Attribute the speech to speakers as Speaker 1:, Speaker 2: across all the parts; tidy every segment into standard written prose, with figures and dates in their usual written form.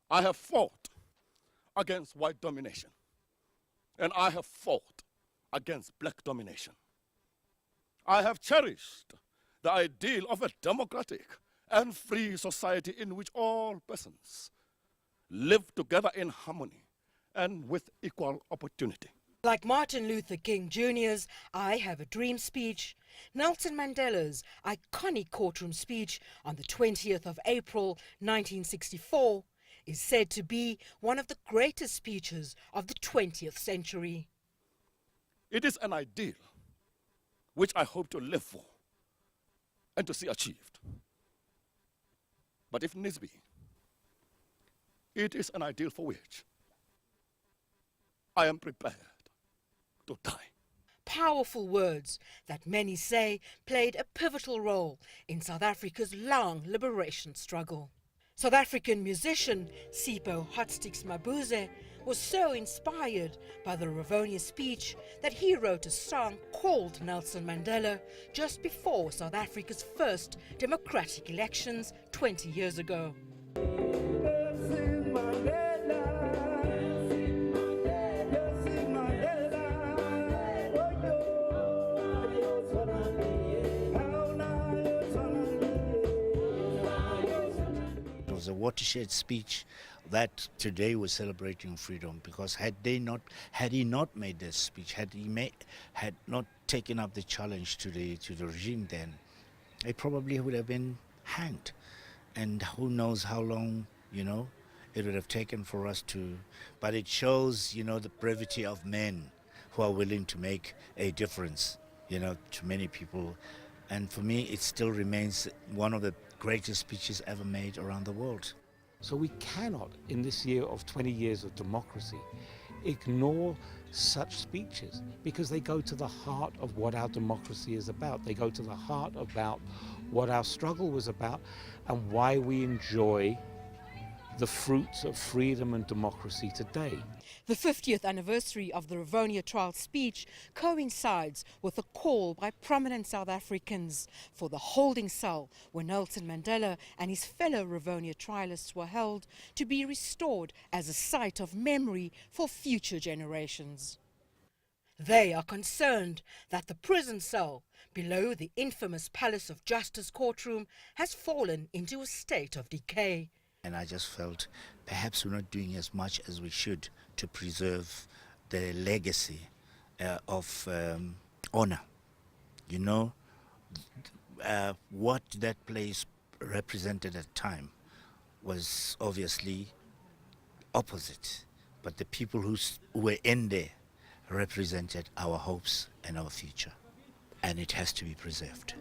Speaker 1: I have fought against white domination, and I have fought against black domination. I have cherished the ideal of a democratic and free society in which all persons live together in harmony and with equal opportunity.
Speaker 2: Like Martin Luther King Jr.'s I Have a Dream speech, Nelson Mandela's iconic courtroom speech on the 20th of April 1964 is said to be one of the greatest speeches of the 20th century.
Speaker 1: It is an ideal which I hope to live for and to see achieved. But if needs be, it is an ideal for which I am prepared to die.
Speaker 2: Powerful words that many say played a pivotal role in South Africa's long liberation struggle. South African musician Sipho Hotstix Mabuse was so inspired by the Rivonia speech that he wrote a song called Nelson Mandela just before South Africa's first democratic elections 20 years ago.
Speaker 3: It was a watershed speech that today we're celebrating freedom, because had he not made this speech, had not taken up the challenge to the regime, then he probably would have been hanged, and who knows how long it would have taken for us to. But it shows the brevity of men who are willing to make a difference to many people. And for me, it still remains one of the greatest speeches ever made around the world.
Speaker 4: So we cannot, in this year of 20 years of democracy, ignore such speeches, because they go to the heart of what our democracy is about. They go to the heart about what our struggle was about and why we enjoy the fruits of freedom and democracy today.
Speaker 2: The 50th anniversary of the Rivonia Trial speech coincides with a call by prominent South Africans for the holding cell where Nelson Mandela and his fellow Rivonia trialists were held to be restored as a site of memory for future generations. They are concerned that the prison cell below the infamous Palace of Justice courtroom has fallen into a state of decay.
Speaker 3: And I just felt perhaps we're not doing as much as we should to preserve the legacy of honor. What that place represented at the time was obviously opposite, but the people who were in there represented our hopes and our future, and it has to be preserved.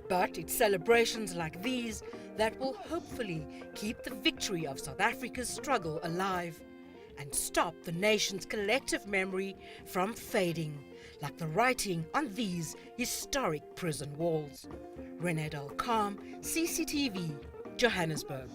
Speaker 2: But it's celebrations like these that will hopefully keep the victory of South Africa's struggle alive and stop the nation's collective memory from fading, like the writing on these historic prison walls. Rene del Carme, CCTV, Johannesburg.